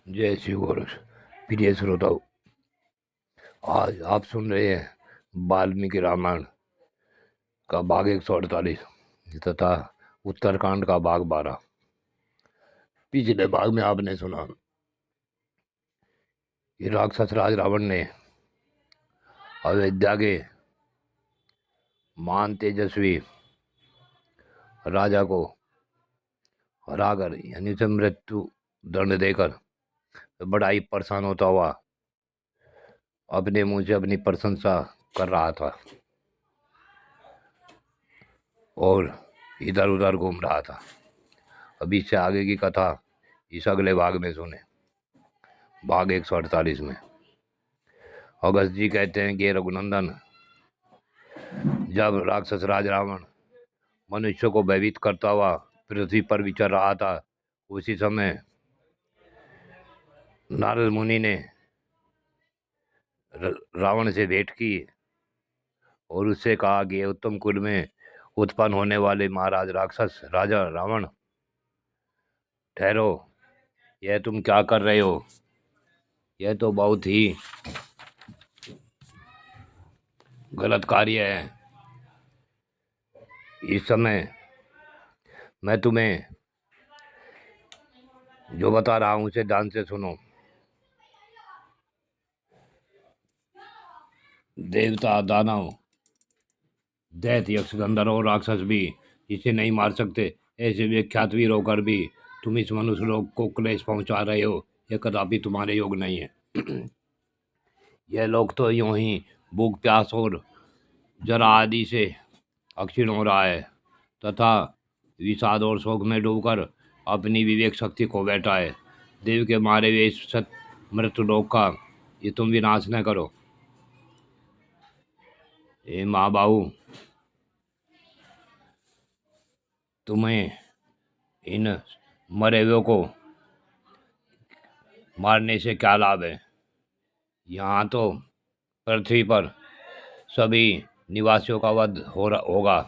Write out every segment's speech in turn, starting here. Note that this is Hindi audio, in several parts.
जय श्री गुरु। प्रिय श्रोताओं, आज आप सुन रहे हैं वाल्मीकि रामायण का भाग 148 तथा उत्तरकांड का भाग 12। पिछले भाग में आपने सुना कि राक्षस राज रावण ने अयोध्या के महान तेजस्वी राजा को हराकर यानी से मृत्यु दंड देकर बड़ा ही परेशान होता हुआ अपने मुंह से अपनी प्रशंसा कर रहा था और इधर उधर घूम रहा था। अभी से आगे की कथा इस अगले भाग में सुने, भाग 148 में। अगस्त जी कहते हैं कि रघुनंदन, जब राक्षस राज रावण मनुष्य को भयभीत करता हुआ पृथ्वी पर विचर रहा था, उसी समय नारद मुनि ने रावण से भेंट की और उससे कहा कि उत्तम कुल में उत्पन्न होने वाले महाराज राक्षस राजा रावण, ठहरो, यह तुम क्या कर रहे हो? यह तो बहुत ही गलत कार्य है। इस समय मैं तुम्हें जो बता रहा हूं उसे ध्यान से सुनो। देवता, दानव, दैत्य, यक्ष, गंधर्व और राक्षस भी इसे नहीं मार सकते। ऐसे विख्यात वीर होकर भी तुम इस मनुष्य लोग को क्लेश पहुंचा रहे हो। यह कदापि तुम्हारे योग नहीं है। यह लोग तो यूं ही भूख, प्यास और जरा आदि से अक्षीण हो रहा है तथा विषाद और शोक में डूबकर अपनी विवेक शक्ति खो बैठा है। देव के मारे हुए इस सत मृत्यु लोक का ये तुम विनाश न करो। हे महाबाहु, तुम्हें इन मरे हुए को मारने से क्या लाभ है? यहाँ तो पृथ्वी पर सभी निवासियों का वध होगा।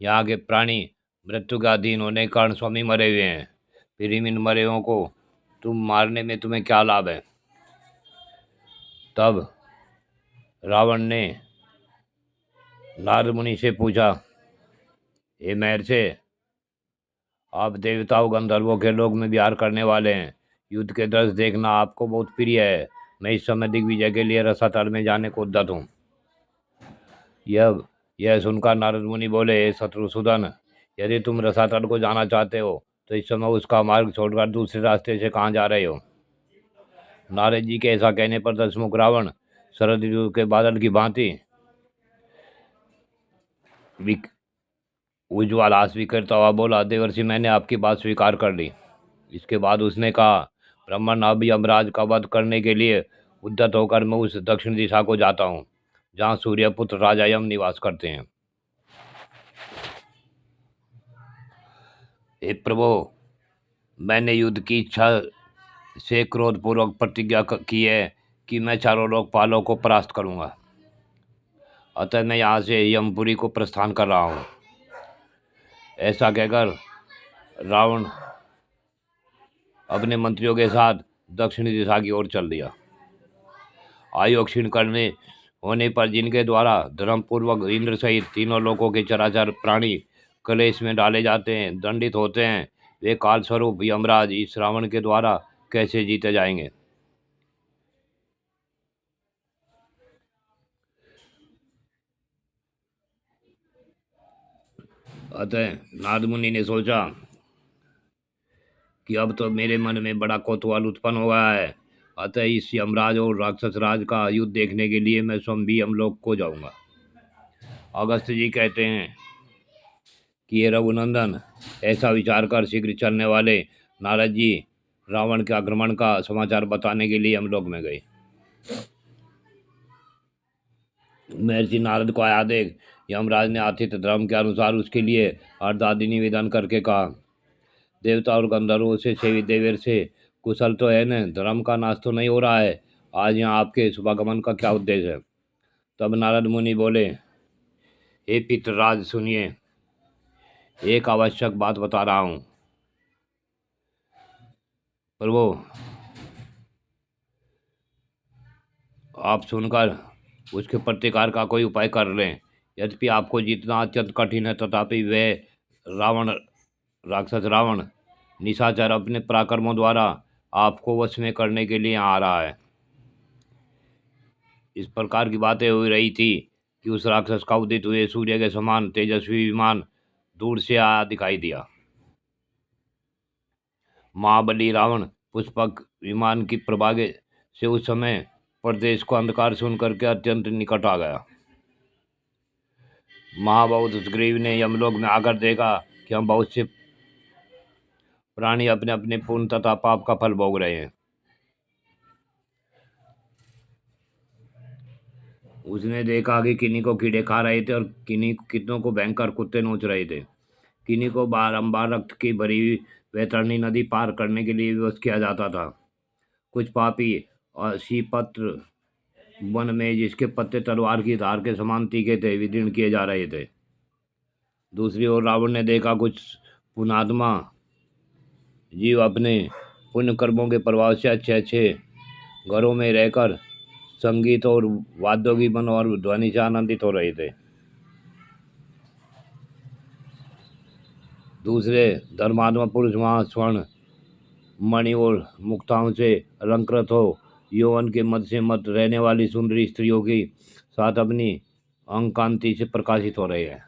यहाँ के प्राणी मृत्यु का अधीन होने के कारण स्वामी मरे हुए हैं। फिर इन मरे हुओं को तुम मारने में तुम्हें क्या लाभ है? तब रावण ने नारद मुनि से पूछा, हे महर्षि, आप देवताओं, गंधर्वों के लोक में विहार करने वाले हैं। युद्ध के दृश्य देखना आपको बहुत प्रिय है। मैं इस समय दिग्विजय के लिए रसातल में जाने को उद्यत हूँ। यह सुनकर नारद मुनि बोले, हे शत्रुसूदन, यदि तुम रसातल को जाना चाहते हो तो इस समय उसका मार्ग छोड़कर दूसरे रास्ते से कहाँ जा रहे हो? नारद जी के ऐसा कहने पर दशमुख रावण शरद ऋतु के बादल की भांति उज्ज्वल हास भी करता हुआ बोला, देवर्षि, मैंने आपकी बात स्वीकार कर ली। इसके बाद उसने कहा, ब्राह्मण, अब यमराज का वध करने के लिए उद्यत होकर मैं उस दक्षिण दिशा को जाता हूँ जहाँ सूर्यपुत्र राजा यम निवास करते हैं। हे प्रभु, मैंने युद्ध की इच्छा से क्रोधपूर्वक प्रतिज्ञा की है कि मैं चारों लोकपालों को परास्त करूंगा। अतः मैं यहाँ से यमपुरी को प्रस्थान कर रहा हूँ। ऐसा कहकर रावण अपने मंत्रियों के साथ दक्षिणी दिशा की ओर चल दिया। आयु क्षीण करने होने पर जिनके द्वारा धर्मपूर्वक इंद्र सहित तीनों लोकों के चराचर प्राणी कलेश में डाले जाते हैं, दंडित होते हैं, वे काल स्वरूप यमराज इस रावण के द्वारा कैसे जीते जाएंगे? अतः नारद मुनि ने सोचा कि अब तो मेरे मन में बड़ा कौतूहल उत्पन्न हो गया है। अतः इस यमराज और राक्षस राज का युद्ध देखने के लिए मैं स्वयं भी यमलोक को जाऊंगा। अगस्त जी कहते हैं कि ये रघुनंदन, ऐसा विचार कर शीघ्र चलने वाले नारद जी रावण के आक्रमण का समाचार बताने के लिए यमलोक में गए। महर्षि नारद को आया देख यमराज ने आतिथ्य धर्म के अनुसार उसके लिए अर्धादि निवेदन करके कहा, देवता और गंधर्वों से सेवित देवेर से कुशल तो है न? धर्म का नाश तो नहीं हो रहा है? आज यहाँ आपके शुभागमन का क्या उद्देश्य है? तब नारद मुनि बोले, हे पितृराज, सुनिए, एक आवश्यक बात बता रहा हूँ। प्रभु, आप सुनकर उसके प्रतिकार का कोई उपाय कर लें। यद्यपि आपको जीतना अत्यंत कठिन है, तथापि वह रावण राक्षस रावण निशाचर अपने पराक्रमों द्वारा आपको वश में करने के लिए आ रहा है। इस प्रकार की बातें हो रही थी कि उस राक्षस का उदित हुए सूर्य के समान तेजस्वी विमान दूर से आया दिखाई दिया। महाबली रावण पुष्पक विमान की प्रभागे से उस समय प्रदेश को अंधकार सुन करके अत्यंत निकट आ गया। महाबाहु सुग्रीव ने यमलोक में आकर देखा कि हम बहुत से प्राणी अपने अपने पुण्य तथा पाप का फल भोग रहे हैं। उसने देखा कि किन्हीं को कीड़े खा रहे थे और कितनों को भयंकर कुत्ते नोच रहे थे। किन्हीं को बारंबार रक्त की भरी हुई वैतरणी नदी पार करने के लिए विवश किया जाता था। कुछ पापी और शीपत्र वन में जिसके पत्ते तलवार की धार के समान तीखे थे विदीर्ण किए जा रहे थे। दूसरी ओर रावण ने देखा कुछ पुण्यात्मा जीव अपने पुण्य कर्मों के प्रभाव से अच्छे अच्छे घरों में रहकर संगीत और वाद्यों की मन और ध्वनि से आनंदित हो रहे थे। दूसरे धर्मात्मा पुरुष वहाँ स्वर्ण मणि और मुक्ताओं से अलंकृत हो यौवन के मद से मत रहने वाली सुंदरी स्त्रियों की साथ अपनी अंग कांति से प्रकाशित हो रहे हैं।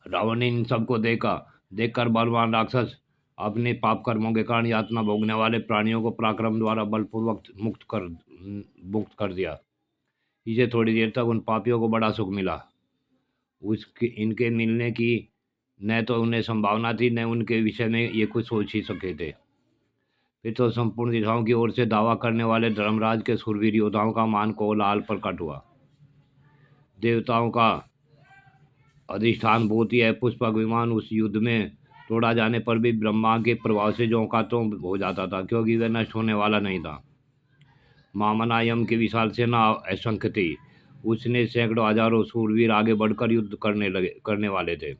रावण ने इन सबको देखकर बलवान राक्षस अपने पाप कर्मों के कारण यातना भोगने वाले प्राणियों को पराक्रम द्वारा बलपूर्वक मुक्त कर दिया। इसे थोड़ी देर तक उन पापियों को बड़ा सुख मिला। उसके इनके मिलने की न तो उन्हें संभावना थी, न उनके विषय में ये कुछ सोच ही सके थे। फिर तो संपूर्ण दिशाओं की ओर से दावा करने वाले धर्मराज के शूरवीर योद्धाओं का मान कोलाहल प्रकट हुआ। देवताओं का अधिष्ठान भूत यह पुष्पक विमान उस युद्ध में तोड़ा जाने पर भी ब्रह्मा के प्रभाव से झोंका हो जाता था, क्योंकि वह नष्ट होने वाला नहीं था। मामना यम की विशाल सेना असंख्य थी। उसने सैकड़ों हजारों शूरवीर आगे बढ़कर युद्ध करने वाले थे।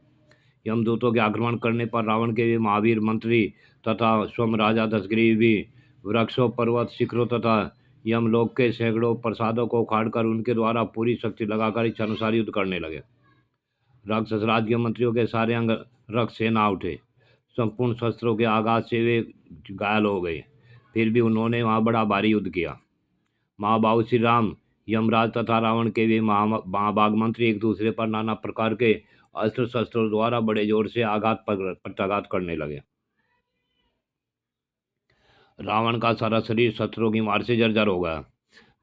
यमदूतों के आक्रमण करने पर रावण के भी महावीर मंत्री तथा स्वयं राजा दशग्रीव भी वृक्षों पर्वत शिखरों तथा यमलोक के सैकड़ों प्रसादों को उखाड़कर उनके द्वारा पूरी शक्ति लगाकर इच्छानुसार युद्ध करने लगे। राक्षस राज के मंत्रियों के सारे अंग रक्त से ना उठे। संपूर्ण शस्त्रों के आघात से वे घायल हो गए। फिर भी उन्होंने वहां बड़ा भारी युद्ध किया। महाबाहु श्री राम यमराज तथा रावण के भी महाभाग मंत्री एक दूसरे पर नाना प्रकार के अस्त्र शस्त्रों द्वारा बड़े जोर से प्रत्याघात करने लगे। रावण का सारा शरीर शस्त्रों की मार से जर्जर हो गया।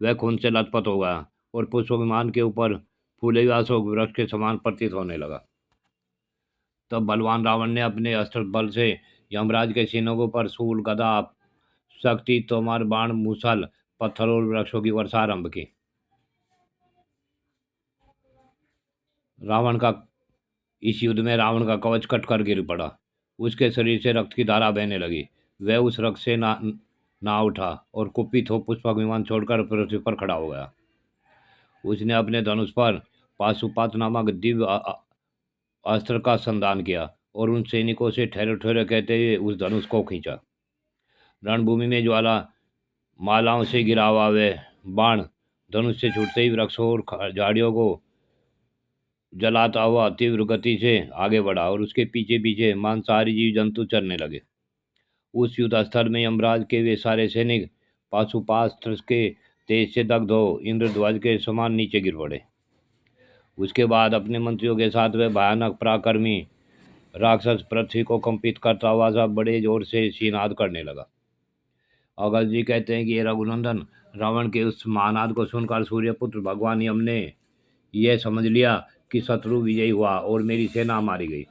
वह खून से लथपथ हो गया और पुष्प विमान के ऊपर फूले हुए अशोक वृक्ष के समान प्रतीत होने लगा। तब बलवान रावण ने अपने अस्त्र बल से यमराज के सीनों के ऊपर शूल गदा शक्ति तोमर बाण मूसल पत्थर और वृक्षों की वर्षा आरंभ की। रावण का इस युद्ध में रावण का कवच कटकर गिर पड़ा। उसके शरीर से रक्त की धारा बहने लगी। वह उस रक्त से ना उठा और कुपित हो पुष्पक विमान छोड़कर पृथ्वी पर खड़ा हो गया। उसने अपने धनुष पर पाशुपात नामक दिव्य अस्त्र का संधान किया और उन सैनिकों से ठहरे ठहरे कहते हुए उस धनुष को खींचा। रणभूमि में ज्वाला मालाओं से गिरा हुआ वह बाण धनुष से छूटते ही वृक्षों और झाड़ियों को जलाता हुआ तीव्र गति से आगे बढ़ा और उसके पीछे पीछे मांसाहारी जीव जंतु चलने लगे। उस युद्ध स्थल में यमराज के वे सारे सैनिक पाशुपास्त्र के तेज से दग्ध हो इंद्रध्वज के समान नीचे गिर पड़े। उसके बाद अपने मंत्रियों के साथ वह भयानक पराक्रमी राक्षस पृथ्वी को कंपित करता हुआ सब बड़े जोर से शीनाद करने लगा। अगस्त जी कहते हैं कि ये रघुनंदन रावण के उस महानाद को सुनकर सूर्यपुत्र भगवान यम ने यह समझ लिया कि शत्रु विजयी हुआ और मेरी सेना मारी गई,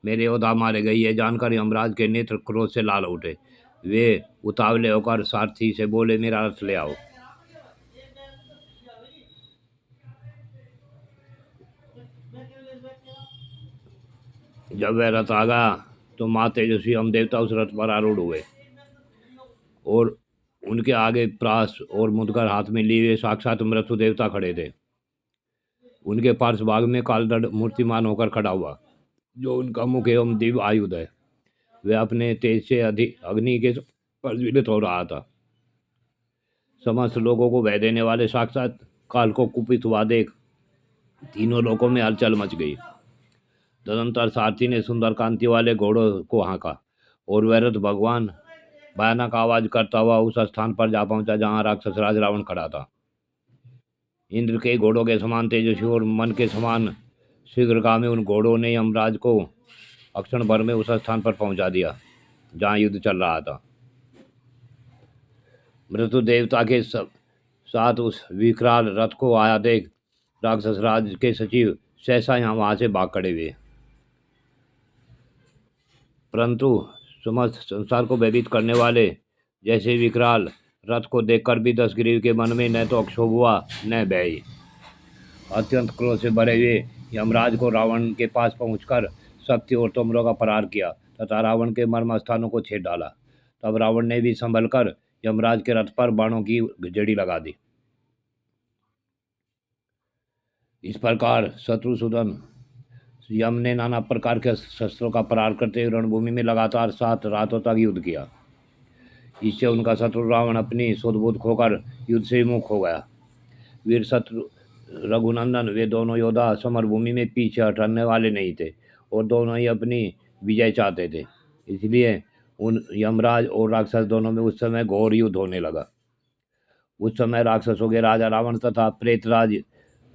मेरे योद्धा मारे गए। यह जानकर यमराज के नेत्र क्रोध से लाल उठे। वे उतावले होकर सारथी से बोले, मेरा रथ ले आओ। जब वह रथ आ गया तो माँ तेजस्वी हम देवता उस रथ पर आरूढ़ हुए और उनके आगे प्रास और मुदगर हाथ में लिए हुए साक्षात मृत्यु देवता खड़े थे। उनके पार्श्व भाग में कालदंड मूर्तिमान होकर खड़ा हुआ, जो उनका मुख एवं दिव्य आयुध है। वे अपने तेज से अग्नि के प्रज्वलित हो रहा था। समस्त लोगों को भय देने वाले साक्षात काल को कुपित हुआ देख तीनों लोगों में हलचल मच गई। तदंतर सारथी ने सुंदर कांति वाले घोड़ों को हाँका और वह रथ भगवान भयानक आवाज करता हुआ उस स्थान पर जा पहुंचा जहां राक्षस राज रावण खड़ा था। इंद्र के घोड़ों के समान तेजस्वी और मन के समान शीघ्रगामी उन घोड़ों ने यमराज को अक्षण भर में उस स्थान पर पहुंचा दिया जहां युद्ध चल रहा था। मृत्यु देवता के साथ उस विकराल रथ को आया देख राक्षस राज के सचिव सहसा यहाँ वहां से भाग खड़े हुए, परंतु समस्त संसार को भयभीत करने वाले जैसे विकराल रथ को देखकर भी दशग्रीव के मन में न तो क्षोभ हुआ न भय। अत्यंत क्रोध से भरे हुए यमराज को रावण के पास पहुंचकर शक्ति और तोमरों का प्रहार किया तथा रावण के मर्म स्थानों को छेद डाला। तब रावण ने भी संभल कर यमराज के रथ पर बाणों की जड़ी लगा दी। इस प्रकार शत्रुसूदन यम ने नाना प्रकार के शस्त्रों का प्रहार करते हुए रणभूमि में लगातार 7 रातों तक युद्ध किया। इससे उनका शत्रु रावण अपनी सुध-बुध खोकर युद्ध से विमुख हो गया। वीर शत्रु रघुनंदन वे दोनों योद्धा समरभूमि में पीछे हटने वाले नहीं थे और दोनों ही अपनी विजय चाहते थे। इसलिए उन यमराज और राक्षस दोनों में उस समय घोर युद्ध होने लगा। उस समय राक्षसों के राजा रावण तथा प्रेतराज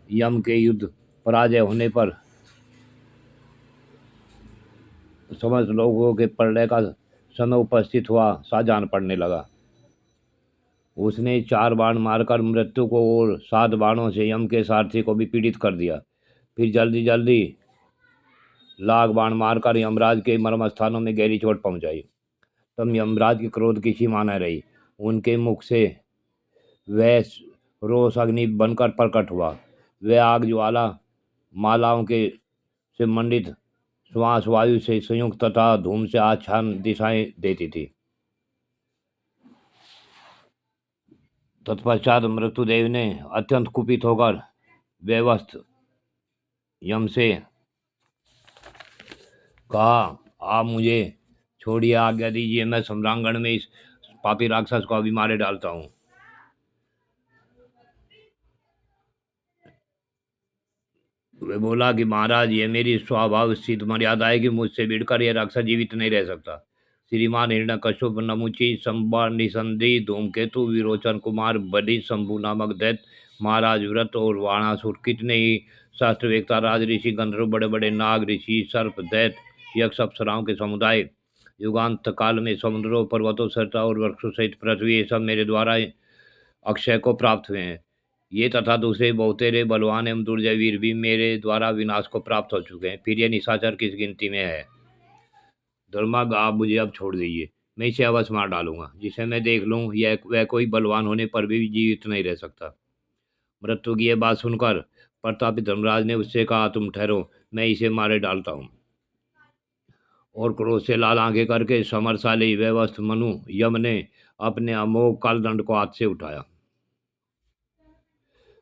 यम के युद्ध पराजय होने पर समस्त लोगों के प्रलय का समय उपस्थित हुआ सा जान पड़ने लगा। उसने 4 बाण मारकर मृत्यु को और 7 बाणों से यम के सारथी को भी पीड़ित कर दिया। फिर जल्दी जल्दी लाख बाण मारकर यमराज के मर्म स्थानों में गहरी चोट पहुंचाई। तब यमराज के क्रोध की सीमा न रही। उनके मुख से वह रोष अग्नि बनकर प्रकट हुआ। वह आग ज्वाला मालाओं के से मंडित श्वास वायु से संयुक्त तथा धूम से आच्छादन दिशाएं देती थी। तत्पश्चात मृत्युदेव ने अत्यंत कुपित होकर व्यवस्थ यम से कहा, आप मुझे छोड़िए, आज्ञा दीजिए, मैं सम्रांगण में इस पापी राक्षस को अभी मारे डालता हूँ। वह बोला कि महाराज, ये मेरी स्वभाव सिद्ध मर्यादा है कि मुझसे भिड़कर यह राक्षस जीवित नहीं रह सकता। श्रीमान हिरण्यकश्यप, नमुची, संबा, निसंधि, धूमकेतु, विरोचन कुमार, बलि, शंभु नामक दैत्य, महाराज व्रत और वाणासुर, कितने ही शास्त्र वेत्ता, राज ऋषि, गंधर्व, बड़े बड़े नाग ऋषि, सर्प, दैत्य, यक्ष, अप्सराओं के समुदाय, युगांत काल में समुद्रों, पर्वतों, सरिता और वृक्षों सहित पृथ्वी, ये सब मेरे द्वारा अक्षय को प्राप्त हुए हैं। ये तथा दूसरे बहुतेरे बलवान एवं दुर्जय वीर भी मेरे द्वारा विनाश को प्राप्त हो चुके हैं। फिर ये निशाचर किस गिनती में है? धर्माग, आप मुझे अब छोड़ दीजिए, मैं इसे अवश्य मार डालूंगा। जिसे मैं देख लूँ यह वह कोई बलवान होने पर भी जीवित नहीं रह सकता। मृत्यु की यह बात सुनकर प्रतापी धर्मराज ने उससे कहा, तुम ठहरो, मैं इसे मारे डालता हूँ। और क्रोध से लाल आंखें करके समरशाली व्यवस्थ मनु यम ने अपने अमोघ कालदंड को हाथ से उठाया।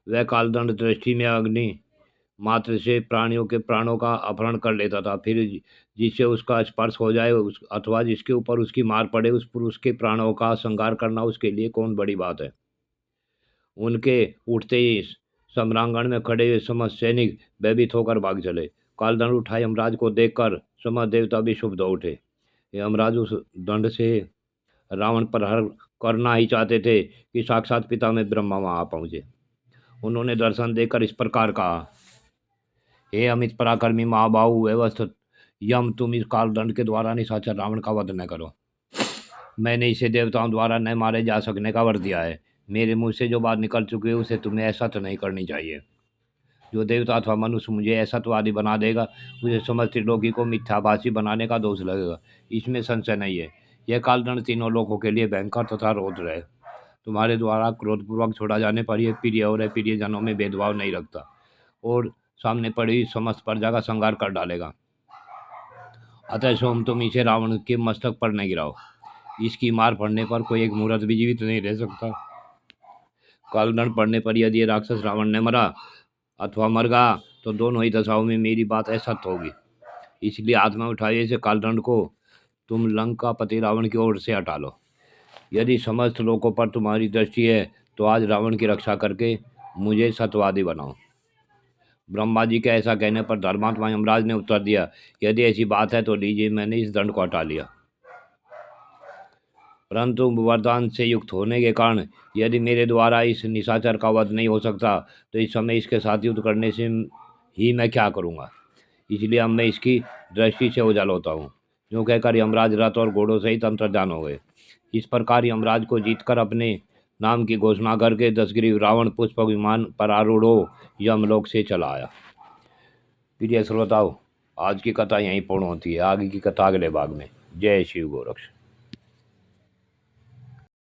वह कालदंड दृष्टि में अग्नि मात्र से प्राणियों के प्राणों का अपहरण कर लेता था। फिर जिससे उसका स्पर्श हो जाए अथवा जिसके ऊपर उसकी मार पड़े, उस पुरुष के प्राणों का संहार करना उसके लिए कौन बड़ी बात है। उनके उठते ही सम्रांगण में खड़े हुए समस्त सैनिक भयभीत होकर भाग चले। कालदंड उठाए यमराज को देखकर समस्त देवता भी शुभ हो उठे। यमराज उस दंड से रावण पर हर करना ही चाहते थे कि साक्षात पिता में ब्रह्मा वहां पहुंचे। उन्होंने दर्शन देकर इस प्रकार कहा, हे अमित पराक्रमी महाबाहु व्यवस्थित यम, तुम इस कालदंड के द्वारा निशाचर रावण का वध न करो। मैंने इसे देवताओं द्वारा न मारे जा सकने का वर दिया है। मेरे मुंह से जो बात निकल चुकी है उसे तुम्हें ऐसा तो नहीं करनी चाहिए। जो देवता अथवा मनुष्य मुझे असत्यवादी बना देगा उसे समस्त त्रिलोकी को मिथ्याभाषी बनाने का दोष लगेगा, इसमें संशय नहीं है। यह कालदंड तीनों लोगों के लिए भयंकर तथा रौद्र है। तुम्हारे द्वारा क्रोधपूर्वक छोड़ा जाने पर यह प्रिय और अप्रिय जनों में भेदभाव नहीं रखता और सामने पड़ी समस्त प्रजा का संहार कर डालेगा। अतः सोम, तुम इसे रावण के मस्तक पर न गिराओ। इसकी मार पड़ने पर कोई एक मुहूर्त भी जीवित नहीं रह सकता। कालदंड पड़ने पर यदि ये राक्षस रावण ने मरा अथवा मर गया तो दोनों ही दशाओं में मेरी बात असत्य होगी। इसलिए हाथ में उठाए इसे कालदंड को तुम लंकापति रावण की ओर से हटा लो। यदि समस्त लोगों पर तुम्हारी दृष्टि है तो आज रावण की रक्षा करके मुझे सत्यवादी बनाओ। ब्रह्मा जी के ऐसा कहने पर धर्मात्मा यमराज ने उत्तर दिया, यदि ऐसी बात है तो लीजिए, मैंने इस दंड को हटा लिया। परंतु वरदान से युक्त होने के कारण यदि मेरे द्वारा इस निशाचर का वध नहीं हो सकता तो इस समय इसके साथ युद्ध करने से ही मैं क्या करूँगा। इसलिए अब मैं इसकी दृष्टि से ओझल होता हूँ। यूँ कहकर यमराज रथ और घोड़ों सहित अंतर्धान हो गए। इस प्रकार यमराज को जीतकर अपने नाम की घोषणा करके दशग्रीव रावण पुष्पक विमान पर आरूढ़ हो यमलोक से चला आया। प्रिय श्रोताओ, आज की कथा यहीं पूर्ण होती है। आगे की कथा अगले भाग में। जय शिव गोरक्ष।